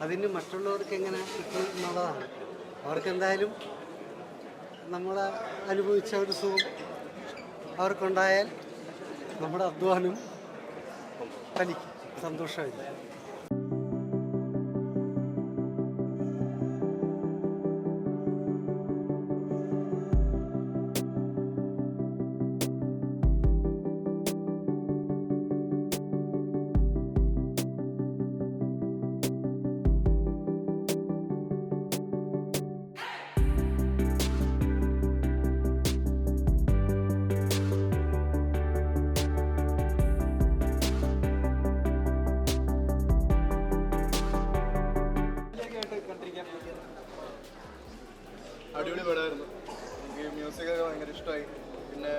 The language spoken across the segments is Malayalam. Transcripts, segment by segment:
അതിന് മറ്റുള്ളവർക്ക് എങ്ങനെ കിട്ടും എന്നുള്ളതാണ്. അവർക്കെന്തായാലും നമ്മൾ അനുഭവിച്ച ഒരു സുഖം അവർക്കുണ്ടായാൽ നമ്മുടെ അധ്വാനം ഫലിക്കും, സന്തോഷമില്ല. അടിപൊളി പടമായിരുന്നു. എനിക്ക് മ്യൂസിക്കൊക്കെ ഭയങ്കര ഇഷ്ടമായി. പിന്നെ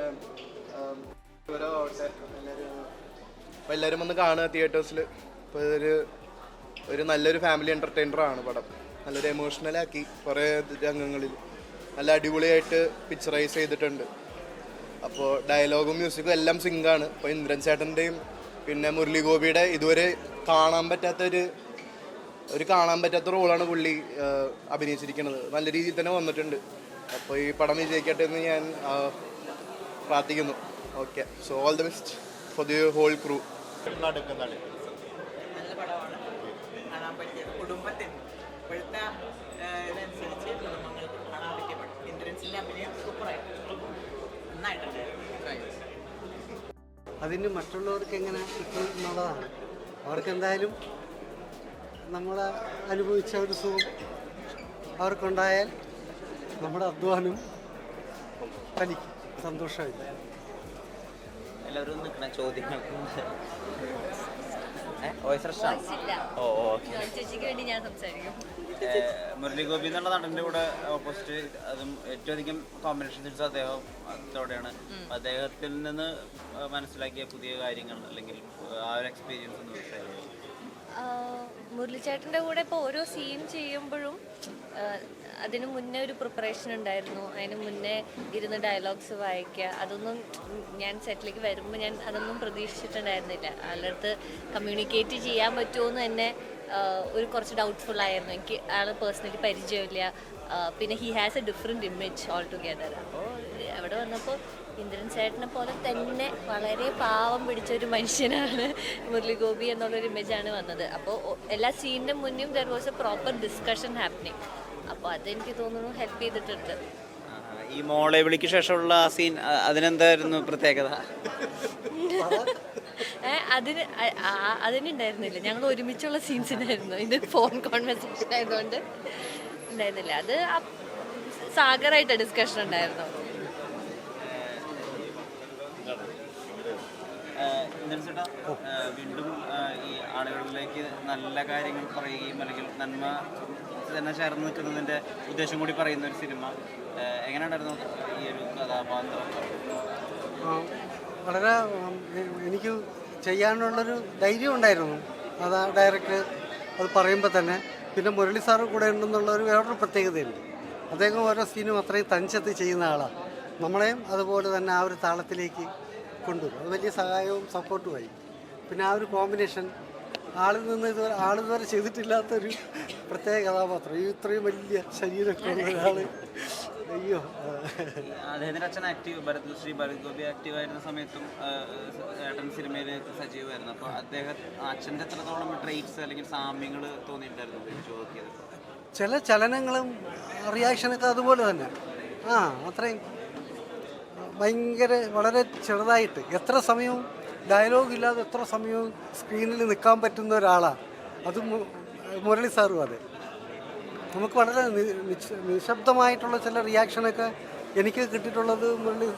ആവട്ടെ എല്ലാവരും വന്ന് കാണുക തിയേറ്റേഴ്സിൽ. ഇപ്പോൾ ഒരു നല്ലൊരു ഫാമിലി എൻ്റർടൈനറാണ് പടം. നല്ലൊരു എമോഷണലാക്കി കുറേ രംഗങ്ങളിൽ നല്ല അടിപൊളിയായിട്ട് പിക്ചറൈസ് ചെയ്തിട്ടുണ്ട്. അപ്പോൾ ഡയലോഗും മ്യൂസിക്കും എല്ലാം സിങ്കാണ്. ഇപ്പോൾ ഇന്ദ്രൻ ചേട്ടൻ്റെയും പിന്നെ മുരളി ഗോപിയുടെ ഇതുവരെ കാണാൻ പറ്റാത്ത റോളാണ് പുള്ളി അഭിനയിച്ചിരിക്കുന്നത്. നല്ല രീതിയിൽ തന്നെ വന്നിട്ടുണ്ട്. അപ്പോൾ ഈ പടം വിജയിക്കട്ടെ എന്ന് ഞാൻ പ്രാർത്ഥിക്കുന്നു. Okay, so all the best for the whole crew. നല്ല പടമാണ് കാണാൻ പറ്റിയത്. കുടുംബത്തിന് ഇപ്പോഴത്തെ ഇതനുസരിച്ച് കുടുംബങ്ങൾക്ക് കാണാൻ പറ്റിയ പടം. ഇന്ദ്രൻസിൻ്റെ അഭിനയം സൂപ്പറായിട്ട് നന്നായിട്ടുണ്ടായിരുന്നു. അതിന് മറ്റുള്ളവർക്ക് എങ്ങനെ കിട്ടും എന്നുള്ളതാണ്. അവർക്കെന്തായാലും നമ്മൾ അനുഭവിച്ച ഒരു സുഖം അവർക്കുണ്ടായാൽ നമ്മുടെ അധ്വാനം ഫലിക്കും, സന്തോഷമില്ല. എല്ലാവരും നിൽക്കണ ചോദ്യങ്ങൾ മുരളി ഗോപി എന്നുള്ള നടൻ്റെ കൂടെ ഓപ്പോസിറ്റ് അതും ഏറ്റവും അധികം കോമ്പിനേഷൻ സീൻസ് അദ്ദേഹത്തോടെയാണ്. അദ്ദേഹത്തിൽ നിന്ന് മനസ്സിലാക്കിയ പുതിയ കാര്യങ്ങൾ അല്ലെങ്കിൽ ആ ഒരു എക്സ്പീരിയൻസ് ഒന്ന് പറയാം. മുരളിച്ചേട്ടൻ്റെ കൂടെ ഇപ്പോൾ ഓരോ സീൻ ചെയ്യുമ്പോഴും അതിന് മുന്നേ ഒരു പ്രിപ്പറേഷൻ ഉണ്ടായിരുന്നു. അതിന് മുന്നേ ഇരുന്ന് ഡയലോഗ്സ് വായിക്കുക, അതൊന്നും ഞാൻ സെറ്റിലേക്ക് വരുമ്പോൾ ഞാൻ അതൊന്നും പ്രതീക്ഷിച്ചിട്ടുണ്ടായിരുന്നില്ല. ആളുടെ അടുത്ത് കമ്മ്യൂണിക്കേറ്റ് ചെയ്യാൻ പറ്റുമോ എന്ന് തന്നെ ഒരു കുറച്ച് ഡൗട്ട്ഫുൾ ആയിരുന്നു. എനിക്ക് ആൾ പേഴ്സണലി പരിചയമില്ല. പിന്നെ he has A different image all together. അപ്പോൾ അവിടെ വന്നപ്പോൾ ഇന്ദ്രൻ ചേട്ടനെ പോലെ തന്നെ വളരെ പാവം പിടിച്ചൊരു മനുഷ്യനാണ് മുരളി ഗോപി എന്നുള്ളൊരു ഇമേജാണ് വന്നത്. അപ്പോൾ എല്ലാ സീനിൻ്റെ മുന്നും there was a proper discussion happening. അപ്പോൾ അതെനിക്ക് തോന്നുന്നു ഹെൽപ്പ് ചെയ്തിട്ടുണ്ട്. ഈ മോളെ വിളിക്ക് ശേഷമുള്ള ആ സീൻ അതിനെന്തായിരുന്നു പ്രത്യേകത? അതിനുണ്ടായിരുന്നില്ല. ഞങ്ങൾ ഒരുമിച്ചുള്ള സീൻസിനായിരുന്നു. ഇത് ഫോൺ കോൺവെർസേഷൻ ആയതുകൊണ്ട് ഉണ്ടായിരുന്നില്ല. അത് സാഗറായിട്ട് ഡിസ്കഷൻ ഉണ്ടായിരുന്നു. വീണ്ടും ഈ ആളുകളിലേക്ക് നല്ല കാര്യങ്ങൾ പറയുകയും അല്ലെങ്കിൽ നന്മ തന്നെ ചേർന്ന് നിൽക്കുന്നതിൻ്റെ ഉദ്ദേശം കൂടി പറയുന്ന ഒരു സിനിമ എങ്ങനെയുണ്ടായിരുന്നു ഈ ഒരു കഥാപാത്രം? വളരെ എനിക്ക് ചെയ്യാനുള്ളൊരു ധൈര്യം ഉണ്ടായിരുന്നു. അത് ആ ഡയറക്ടർ അത് പറയുമ്പോൾ തന്നെ. പിന്നെ മുരളി സാറ് കൂടെ ഉണ്ടെന്നുള്ളൊരു വേറൊരു പ്രത്യേകതയുണ്ട്. അദ്ദേഹം ഓരോ സീനും അത്രയും തനിച്ചെത്തി ചെയ്യുന്ന ആളാണ്. നമ്മളെയും അതുപോലെ തന്നെ ആ ഒരു താളത്തിലേക്ക് കൊണ്ടുവരും. അത് വലിയ സഹായവും സപ്പോർട്ടുമായി. പിന്നെ ആ ഒരു കോമ്പിനേഷൻ ആളിതുവരെ ചെയ്തിട്ടില്ലാത്തൊരു പ്രത്യേക കഥാപാത്രം. ഇത്രയും വലിയ ശരീരമൊക്കെ ഉള്ള ഒരാൾ. അയ്യോ, അദ്ദേഹത്തിൻ്റെ അച്ഛൻ ശ്രീ ഭരത് ഗോപി ആക്റ്റീവ് ആയിരുന്ന സമയത്തും ഏട്ടൻ സിനിമയിൽ സജീവമായിരുന്നു. അപ്പോൾ അച്ഛൻ്റെ എത്രത്തോളം ട്രേറ്റ്സ് അല്ലെങ്കിൽ സാമ്യങ്ങൾ തോന്നിയിട്ടുണ്ടായിരുന്നു? ചില ചലനങ്ങളും റിയാക്ഷനൊക്കെ അതുപോലെ തന്നെ. അത്രയും ഭയങ്കര വളരെ ചെറുതായിട്ട് എത്ര സമയവും ഡയലോഗ് ഇല്ലാതെ എത്ര സമയവും സ്ക്രീനിൽ നിൽക്കാൻ പറ്റുന്ന ഒരാളാണ്. അത് മുരളി സാറും. അതെ, നമുക്ക് വളരെ നിശബ്ദമായിട്ടുള്ള ചില റിയാക്ഷനൊക്കെ എനിക്ക് കിട്ടിയിട്ടുള്ളത് മുരളി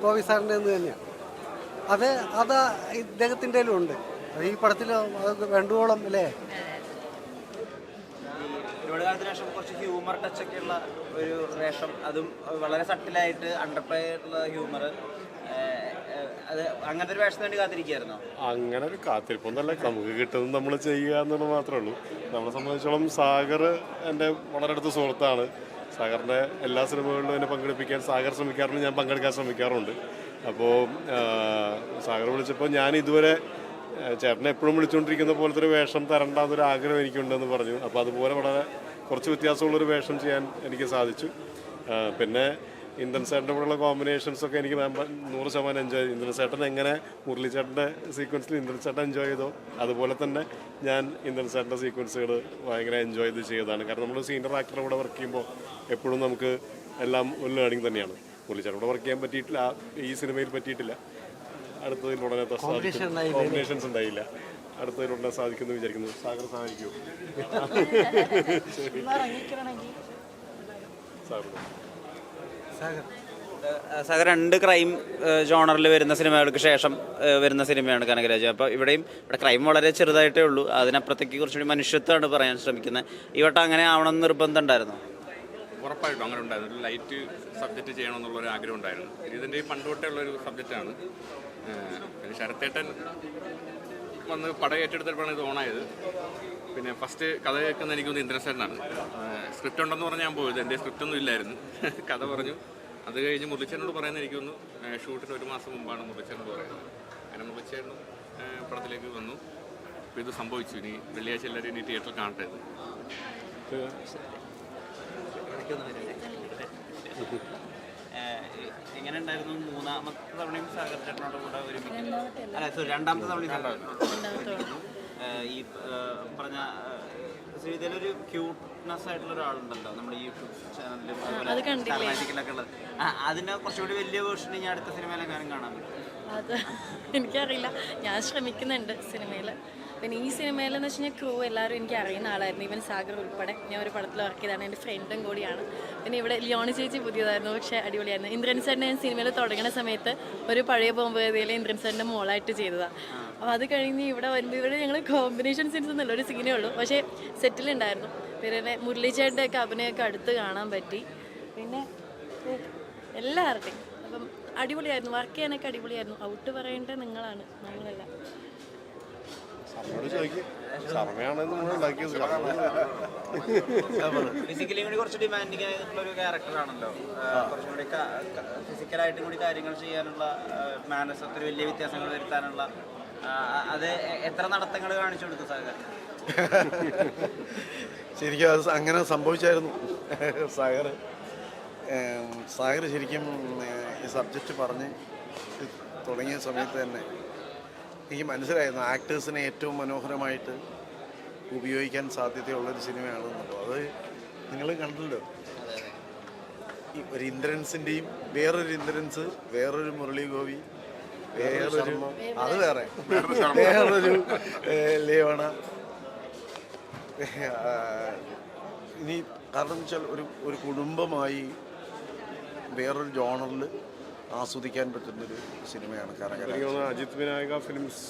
ഗോപി സാറിൻ്റെ എന്ന് തന്നെയാണ്. അത് ഇദ്ദേഹത്തിൻ്റെ ഉണ്ട്. ഈ പടത്തിൽ വേണ്ടുവോളം അല്ലേ. ഒരുപാട് കാലത്തിന് ശേഷം കുറച്ച് ഹ്യൂമർ ടച്ചൊക്കെയുള്ള ഒരു വേഷം, അതും വളരെ സട്ടിലായിട്ട് അണ്ടർപ്ലേയുള്ള ഹ്യൂമർ. അത് അങ്ങനത്തെ ഒരു വേഷത്തിന് വേണ്ടി കാത്തിരിക്കുകയായിരുന്നോ? അങ്ങനെ ഒരു കാത്തിരിപ്പൊന്നല്ല, നമുക്ക് കിട്ടുന്നത് നമ്മൾ ചെയ്യുക എന്നുള്ളത് മാത്രമേ ഉള്ളൂ. നമ്മളെ സംബന്ധിച്ചോളം സാഗർ എൻ്റെ വളരെ അടുത്ത സുഹൃത്താണ്. സാഗറിൻ്റെ എല്ലാ സിനിമകളിലും എന്നെ പങ്കെടുപ്പിക്കാൻ സാഗർ ശ്രമിക്കാറുണ്ട്, ഞാൻ പങ്കെടുക്കാൻ ശ്രമിക്കാറുണ്ട്. അപ്പോൾ സാഗർ വിളിച്ചപ്പോൾ ഞാൻ ഇതുവരെ ചേട്ടനെ എപ്പോഴും വിളിച്ചുകൊണ്ടിരിക്കുന്ന പോലത്തെ ഒരു വേഷം തരണ്ടെന്നൊരു ആഗ്രഹം എനിക്കുണ്ടെന്ന് പറഞ്ഞു. അപ്പോൾ അതുപോലെ വളരെ കുറച്ച് വ്യത്യാസമുള്ളൊരു വേഷം ചെയ്യാൻ എനിക്ക് സാധിച്ചു. പിന്നെ ഇന്ദ്രൻസേട്ടൻ്റെ കൂടെയുള്ള കോമ്പിനേഷൻസൊക്കെ എനിക്ക് 100% എൻജോയ് ചെയ്തു. ഇന്ദ്രൻസേട്ടൻ എങ്ങനെ മുരളിച്ചേട്ടൻ്റെ സീക്വൻസിൽ ഇന്ദ്രൻസേട്ടൻ എൻജോയ് ചെയ്തോ അതുപോലെ തന്നെ ഞാൻ ഇന്ദ്രൻസേട്ടൻ്റെ സീക്വൻസുകൾ ഭയങ്കര എൻജോയ് ചെയ്ത് ചെയ്തതാണ്. കാരണം നമ്മൾ സീനിയർ ആക്ടറുടെ കൂടെ വർക്ക് ചെയ്യുമ്പോൾ എപ്പോഴും നമുക്ക് എല്ലാം ഒരു ലേണിംഗ് തന്നെയാണ്. മുരളിച്ചേട്ടൻ കൂടെ വർക്ക് ചെയ്യാൻ പറ്റിയിട്ടില്ല, ഈ സിനിമയിൽ പറ്റിയിട്ടില്ല. അടുത്തതിൽ ഉടനെ കോമ്പിനേഷൻസ് ഉണ്ടായില്ല. അടുത്തതിൽ ഉടനെ സാധിക്കുമെന്ന് വിചാരിക്കുന്നു. സാഗർ സഹായിക്കുമോ? സാഗർ 2 ക്രൈം ജോണറിൽ വരുന്ന സിനിമകൾക്ക് ശേഷം വരുന്ന സിനിമയാണ് കനകരാജ്. അപ്പോൾ ഇവിടെ ക്രൈം വളരെ ചെറുതായിട്ടേ ഉള്ളൂ. അതിനപ്പുറത്തേക്ക് കുറച്ചുകൂടി മനുഷ്യത്വമാണ് പറയാൻ ശ്രമിക്കുന്നത്. ഈ വട്ടം അങ്ങനെ ആവണം നിർബന്ധം ഉണ്ടായിരുന്നു? ഉറപ്പായിട്ടും അങ്ങനെ ഉണ്ടായിരുന്നു. ഒരു ലൈറ്റ് സബ്ജക്റ്റ് ചെയ്യണമെന്നുള്ളൊരു ആഗ്രഹം ഉണ്ടായിരുന്നു. ഇതിൻ്റെ പണ്ട് തൊട്ടേ ഉള്ളൊരു സബ്ജക്റ്റാണ്. പിന്നെ ശരത്തേട്ടൻ വന്ന് പടം ഏറ്റെടുത്തപ്പോഴാണ് ഇത് ഓണായത്. പിന്നെ ഫസ്റ്റ് കഥ കേൾക്കുന്ന എനിക്കൊന്ന് ഇന്ദ്രൻസേട്ടനാണ്. സ്ക്രിപ്റ്റ് ഉണ്ടെന്ന് പറഞ്ഞാൽ ഞാൻ പോയത്. എൻ്റെ സ്ക്രിപ്റ്റൊന്നും ഇല്ലായിരുന്നു. കഥ പറഞ്ഞു. അത് കഴിഞ്ഞ് മുരളിച്ചേട്ടനോട് പറയുന്നത് എനിക്കൊന്ന് ഷൂട്ടിന് 1 മാസം മുമ്പാണ് മുരളിച്ചേട്ടനോട് പറയുന്നത്. അങ്ങനെ മുരളിച്ചേട്ടനും പടത്തിലേക്ക് വന്നു. അപ്പോൾ ഇത് സംഭവിച്ചു. ഇനി വെള്ളിയാഴ്ച എല്ലാവരും ഇനി തിയേറ്ററിൽ കാണട്ടെ. എങ്ങനെ ഉണ്ടായിരുന്നു 3ാമത്തെ തവണയും സാഗർ ചേട്ടനോട് കൂടെ ഒരുമിച്ച്? 2ാമത്തെ തവണയും ഈ പറഞ്ഞ ശ്രീതയിലൊരു ക്യൂട്ട്നെസ് ആയിട്ടുള്ള ഒരാളുണ്ടല്ലോ നമ്മുടെ യൂട്യൂബ് ചാനലിലൊക്കെ ഉള്ളത്. അതിനെ കുറച്ചുകൂടി വലിയ വേർഷൻ ഞാൻ അടുത്ത സിനിമയിലെങ്ങാനും കാണാൻ പറ്റും? അത് എനിക്കറിയില്ല, ഞാൻ ശ്രമിക്കുന്നുണ്ട് സിനിമയിൽ. പിന്നെ ഈ സിനിമയിലെന്ന് വെച്ച് കഴിഞ്ഞാൽ ക്രൂ എല്ലാവരും എനിക്ക് അറിയുന്ന ആളായിരുന്നു. ഈവൻ സാഗർ ഉൾപ്പെടെ ഞാൻ ഒരു പടത്തിൽ വർക്ക് ചെയ്താണ്, എൻ്റെ ഫ്രണ്ടും കൂടിയാണ്. പിന്നെ ഇവിടെ ലിയോണി ചേച്ചി പുതിയതായിരുന്നു, പക്ഷേ അടിപൊളിയായിരുന്നു. ഇന്ദ്രൻസേട്ടനെ ഞാൻ സിനിമയിൽ തുടങ്ങുന്ന സമയത്ത് ഒരു പഴയ ബോംബേതിയിൽ ഇന്ദ്രൻസേട്ടൻ്റെ മോളായിട്ട് ചെയ്തതാണ്. അപ്പോൾ അത് കഴിഞ്ഞ് ഇവിടെ വരുമ്പോൾ ഇവിടെ ഞങ്ങൾ കോമ്പിനേഷൻ സീൻസ് ഒന്നുമില്ല, ഒരു സീനേ ഉള്ളൂ, പക്ഷേ സെറ്റിലുണ്ടായിരുന്നു. പിന്നെ മുരളിച്ചേട്ടൻ്റെ ഒക്കെ അഭിനയമൊക്കെ അടുത്ത് കാണാൻ പറ്റി. പിന്നെ എല്ലാവരുടെയും അപ്പം അടിപൊളിയായിരുന്നു, വർക്ക് ചെയ്യാനൊക്കെ അടിപൊളിയായിരുന്നു. ഔട്ട് പറയേണ്ടത് നിങ്ങളാണ്, നമ്മളല്ല. ഫിസിക്കലി കൂടി കുറച്ച് ഡിമാൻഡിങ് ആയിട്ടുള്ള ഒരു ക്യാരക്ടറാണല്ലോ. കുറച്ചും കൂടി ഫിസിക്കലായിട്ടും കൂടി കാര്യങ്ങൾ ചെയ്യാനുള്ള മാനസത്തിൽ വലിയ വ്യത്യാസങ്ങൾ വരുത്താനുള്ള അത് എത്ര നടത്തങ്ങൾ കാണിച്ചു കൊടുത്തു സാഗർ? ശരിക്കും അത് അങ്ങനെ സംഭവിച്ചായിരുന്നു. സാഗർ ശരിക്കും ഈ സബ്ജക്റ്റ് പറഞ്ഞ് തുടങ്ങിയ സമയത്ത് തന്നെ എനിക്ക് മനസ്സിലായിരുന്നു ആക്ടേഴ്സിനെ ഏറ്റവും മനോഹരമായിട്ട് ഉപയോഗിക്കാൻ സാധ്യതയുള്ളൊരു സിനിമയാണെന്നുണ്ടോ. അത് നിങ്ങൾ കണ്ടല്ലോ. ഈ ഒരു ഇന്ദ്രൻസിൻ്റെയും വേറൊരു ഇന്ദ്രൻസ്, വേറൊരു മുരളി ഗോപി, വേറൊരു അത് വേറൊരു ലേവണ. ഇനി കാരണം വെച്ചാൽ ഒരു കുടുംബമായി വേറൊരു ജോണറിൽ ആസ്വദിക്കാൻ പറ്റുന്നൊരു സിനിമയാണ് കനകരാജ്. അജിത് വിനായക ഫിലിംസ്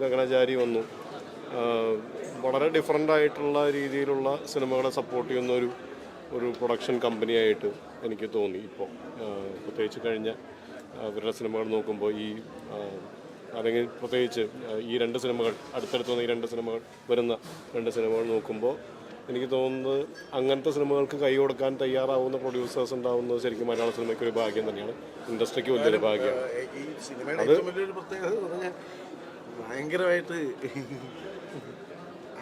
ഗഗനചാരി വന്നു. വളരെ ഡിഫറെൻ്റ് ആയിട്ടുള്ള രീതിയിലുള്ള സിനിമകളെ സപ്പോർട്ട് ചെയ്യുന്ന ഒരു പ്രൊഡക്ഷൻ കമ്പനിയായിട്ട് എനിക്ക് തോന്നി. ഇപ്പോൾ പ്രത്യേകിച്ച് കഴിഞ്ഞ ഇവരുടെ സിനിമകൾ നോക്കുമ്പോൾ അല്ലെങ്കിൽ പ്രത്യേകിച്ച് ഈ 2 സിനിമകൾ അടുത്തടുത്ത് വന്ന ഈ 2 സിനിമകൾ വരുന്ന 2 സിനിമകൾ നോക്കുമ്പോൾ എനിക്ക് തോന്നുന്നത് അങ്ങനത്തെ സിനിമകൾക്ക് കൈ കൊടുക്കാൻ തയ്യാറാവുന്ന പ്രൊഡ്യൂസേഴ്സ് ഉണ്ടാവുന്നത് ശരിക്കും മലയാള സിനിമയ്ക്ക് ഒരു ഭാഗ്യം തന്നെയാണ്, ഇൻഡസ്ട്രിക്ക് വലിയൊരു ഭാഗ്യമാണ്. ഈ സിനിമയുടെ ഏറ്റവും വലിയൊരു പ്രത്യേകത എന്ന് പറഞ്ഞാൽ ഭയങ്കരമായിട്ട്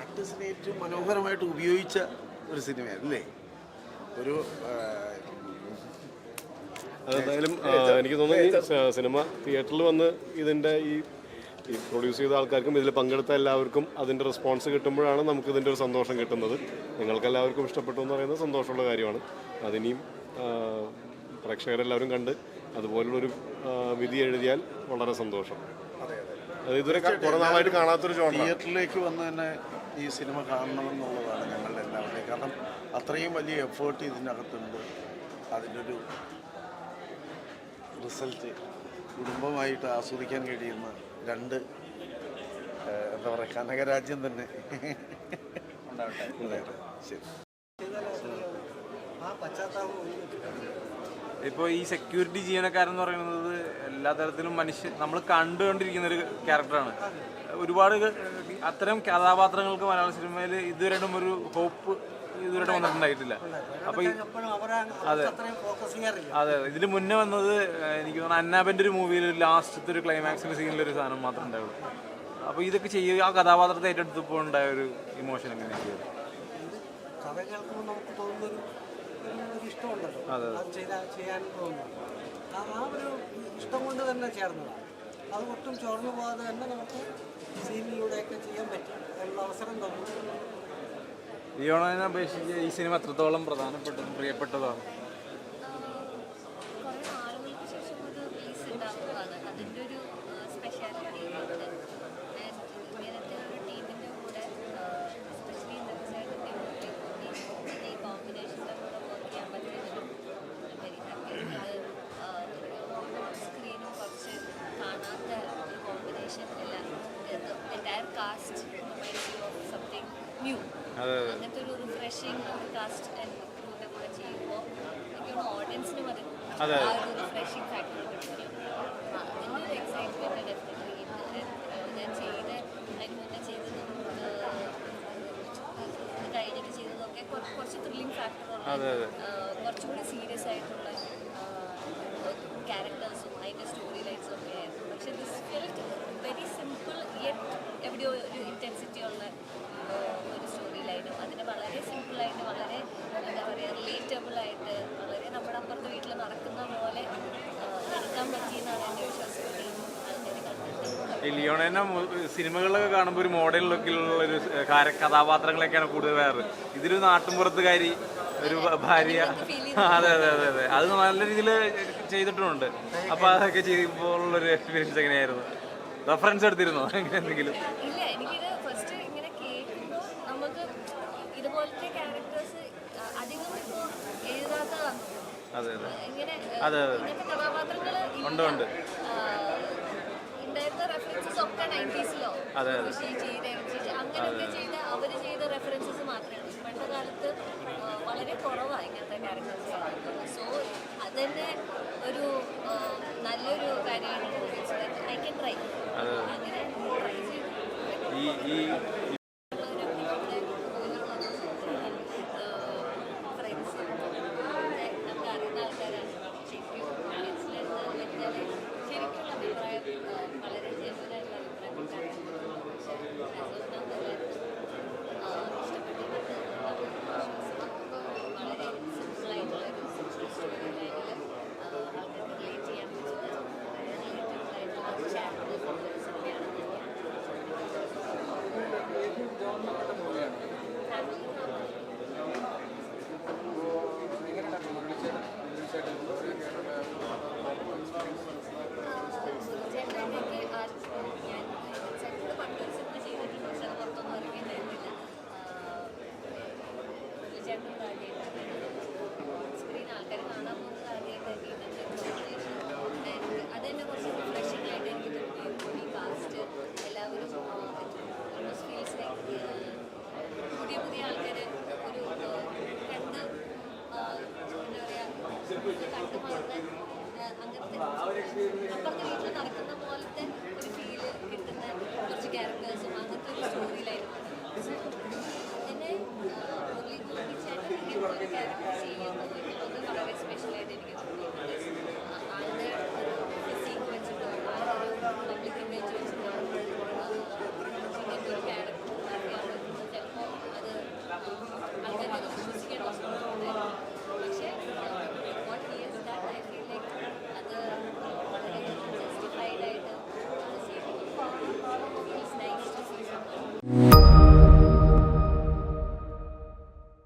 ആക്ടേഴ്സിനെ ഏറ്റവും മനോഹരമായിട്ട് ഉപയോഗിച്ച ഒരു സിനിമയാണ് അല്ലേ. ഒരു അതെന്തായാലും എനിക്ക് തോന്നുന്നു ഈ സിനിമ തിയേറ്ററിൽ വന്ന് ഇതിൻ്റെ ഈ പ്രൊഡ്യൂസ് ചെയ്ത ആൾക്കാർക്കും ഇതിൽ പങ്കെടുത്ത എല്ലാവർക്കും അതിൻ്റെ റെസ്പോൺസ് കിട്ടുമ്പോഴാണ് നമുക്ക് ഇതിൻ്റെ ഒരു സന്തോഷം കിട്ടുന്നത്. നിങ്ങൾക്കെല്ലാവർക്കും ഇഷ്ടപ്പെട്ടു എന്ന് പറയുന്നത് സന്തോഷമുള്ള കാര്യമാണ്. അതിനിയും പ്രേക്ഷകരെല്ലാവരും കണ്ട് അതുപോലുള്ളൊരു വിധി എഴുതിയാൽ വളരെ സന്തോഷം. അത് ഇതുവരെ കുറേ നാളായിട്ട് കാണാത്തൊരു ജോണർ. തിയേറ്ററിലേക്ക് വന്ന് തന്നെ ഈ സിനിമ കാണണമെന്നുള്ളതാണ് ഞങ്ങളുടെ എല്ലാവരുടെയും. കാരണം അത്രയും വലിയ എഫേർട്ട് ഇതിനകത്തുണ്ട്. അതിൻ്റെ ഒരു റിസൾട്ട് കുടുംബമായിട്ട് ആസ്വദിക്കാൻ കഴിയുന്ന 2 എന്താ പറയുക കനകരാജ്യം തന്നെ ഉണ്ടാവട്ടെ. ശരി. ഇപ്പോൾ ഈ സെക്യൂരിറ്റി ജീവനക്കാരൻ എന്ന് പറയുന്നത് എല്ലാ തരത്തിലും നമ്മൾ കണ്ടുകൊണ്ടിരിക്കുന്ന ഒരു ക്യാരക്ടറാണ്. ഒരുപാട് അത്തരം കഥാപാത്രങ്ങൾക്ക് മലയാള സിനിമയിൽ ഇതുവരെയും ഒരു ഹോപ്പ് ഇതുവരെ വന്നിട്ടുണ്ടായിട്ടില്ല. അപ്പോൾ അതെ ഇതിന് മുന്നേ വന്നത് എനിക്ക് തോന്നുന്നു അന്നാബൻ്റെ ഒരു മൂവിയിൽ ലാസ്റ്റത്തെ ഒരു ക്ലൈമാക്സിൻ്റെ സീനിലൊരു സാധനം മാത്രമേ ഉണ്ടാവുള്ളൂ. അപ്പോൾ ഇതൊക്കെ ചെയ്യുക, ആ കഥാപാത്രത്തെ ഏറ്റെടുത്തപ്പോൾ ഉണ്ടായ ഒരു ഇമോഷൻ എങ്ങനെയാണ് ചെയ്തത്? കഥ കേൾക്കുമ്പോൾ നമുക്ക് തോന്നുന്നൊരു ഒരു ഇഷ്ടമുണ്ടല്ലോ, അത് ചെയ്യാൻ തോന്നുന്നു. ആ ഒരു ഇഷ്ടം കൊണ്ട് തന്നെ ചേർന്നതാണ്. അത് ഒട്ടും ചോർന്നു പോകാതെ തന്നെ നമുക്ക് സീനിലൂടെയൊക്കെ ചെയ്യാൻ പറ്റും, അതിനുള്ള അവസരം തന്നു. ലിയോണിനെ അപേക്ഷിച്ച് ഈ സിനിമ എത്രത്തോളം പ്രധാനപ്പെട്ടതും പ്രിയപ്പെട്ടതാണ്? കുറേ നാളുകൾക്ക് ശേഷം ഒരു റിലീസ് ഉണ്ടാകുന്നതാണ്. അതിൻ്റെ ഒരു സ്പെഷ്യാലിറ്റി ഉണ്ട്. ഇങ്ങനത്തെ ഒരു ടീമിൻ്റെ കൂടെ എസ്പെഷ്യലി ഇന്നത്തെ കൂടി ഈ കോമ്പിനേഷൻ്റെ കൂടെ വർക്ക് ചെയ്യാൻ പറ്റിയതിലും വെരി ഹാപ്പി. സ്ക്രീനും കുറച്ച് കാണാത്ത ഒരു കോമ്പിനേഷൻ അല്ല. Entire cast of something new. അങ്ങനത്തെ ഒരു റിഫ്രഷിങ് കാസ്റ്റ് ക്രൂവിൻ്റെ കൂടെ ചെയ്യുമ്പോൾ എനിക്കൊന്ന് ഓഡിയൻസിനും അത് ആ ഒരു റിഫ്രഷിങ് ഫാക്ടർ കിട്ടുമല്ലോ. അതിൻ്റെ ഒരു എക്സൈറ്റ്മെൻറ്റ് ഡെഫിനറ്റ്ലി ഞാൻ ചെയ്ത് അതിന് മുന്നേ ചെയ്തതും ഇത് കഴിഞ്ഞിട്ട് ചെയ്തതൊക്കെ കുറച്ച് ത്രില്ലിംഗ് ഫാക്ടറുള്ള കുറച്ചും കൂടി സീരിയസ് ആയിട്ടുള്ള ക്യാരക്ടേഴ്സും അതിൻ്റെ സ്റ്റോറി ലൈൻസും ഒക്കെ ആയിരുന്നു. പക്ഷേ this felt very simple yet എവിടെയോ ഒരു ഇൻറ്റൻസിറ്റി ഉള്ള ഒരു സ്റ്റോറി ലൈനും അതിന് വളരെ സിമ്പിളായിട്ട് വളരെ എന്താ പറയുക റിലേറ്റബിളായിട്ട് വളരെ നമ്മുടെ അപ്പുറത്തെ വീട്ടിൽ നടക്കുന്ന പോലെ എടുക്കാൻ പറ്റിയെന്നാണ് എൻ്റെ വിശ്വാസം. ഈ ലിയോണേനെ സിനിമകളിലൊക്കെ കാണുമ്പോൾ ഒരു മോഡേൺ ലുക്കിലുള്ള ഒരു കഥാപാത്രങ്ങളൊക്കെയാണ് കൂടുതൽ വേറെ. ഇതൊരു നാട്ടുമ്പുറത്തുകാരി, ഒരു ഭാര്യ. അതെ അതെ അതെ അതെ, അത് നല്ല രീതിയിൽ ചെയ്തിട്ടുമുണ്ട്. അപ്പോൾ അതൊക്കെ ചെയ്യുമ്പോൾ ഉള്ളൊരു എക്സ്പീരിയൻസ് എങ്ങനെയായിരുന്നു? റെഫറൻസ് എടുത്തിരുന്നോ അങ്ങനെ എന്തെങ്കിലും? ഇല്ല, എനിക്കിത് ഫസ്റ്റ് ഇങ്ങനെ കേൾക്കുമ്പോൾ നമുക്ക് ഇതുപോലത്തെ ക്യാരക്ടേഴ്സ് അധികം ഇപ്പോൾ എഴുതാത്തതാണ്. അതെ അതെ ഇങ്ങനെ അതെ ഇങ്ങനത്തെ കഥാപാത്രങ്ങൾ ഉണ്ട് ഉണ്ട്. ഉണ്ടായിരുന്ന റെഫറൻസസ് ഒക്കെ 90s-ലോ അങ്ങനെയൊക്കെ ചെയ്ത അവർ ചെയ്ത റെഫറൻസസ് മാത്രമേ ഉള്ളൂ. ഇപ്പോഴത്തെ കാലത്ത് വളരെ കുറവാണ് ഇങ്ങനത്തെ ക്യാരക്ടേഴ്സ്. സോ അതന്നെ ഒരു നല്ലൊരു കാര്യമാണ്. ഐ ക്യാൻ ട്രൈ, അങ്ങനെ ട്രൈ ചെയ്തു. ഫ്രണ്ട്സ് നമുക്ക് അറിയുന്ന ആൾക്കാരാണ്. ശരിക്കും ഓഡിയൻസിലെന്ന് വെച്ചാൽ ശരിക്കുള്ള അഭിപ്രായം വളരെ ജനുവനായിട്ടുള്ള അഭിപ്രായം ഇഷ്ടപ്പെട്ടിട്ടുണ്ട്. വളരെ സിമ്പിളായിട്ടുള്ളൊരു സ്റ്റോറി ലൈനിൽ ആൾക്കാർക്ക് റിലേറ്റ് ചെയ്യാൻ പറ്റുന്ന വളരെ റിലേറ്റബിളായിട്ടുള്ള ക്യാരക്ടേഴ്സ് സിനിമയാണ്. ഞാൻ പണ്ടൊരു സിനിമ ചെയ്തിട്ടുണ്ട്, പക്ഷെ അത് പുറത്തൊന്നും ഇറങ്ങിയിട്ടുണ്ടായിരുന്നില്ല. ചേട്ടനോട് ആദ്യമായിട്ടാണ് സ്ക്രീൻ ആൾക്കാർ കാണാൻ പോകുന്നത് ആദ്യമായിട്ട് അത് തന്നെ കുറച്ച് റിഫ്രഷിംഗ് ആയിട്ട് എനിക്ക് തോന്നി. ഈ കാസ്റ്റ് എല്ലാവരും ഓൾമോസ്റ്റ് ഫീൽസ് ലൈക്ക് പുതിയ പുതിയ ആൾക്കാർ ഒരു കണ്ട് എന്താ പറയുക കണ്ടു വളർന്ന അങ്ങനത്തെ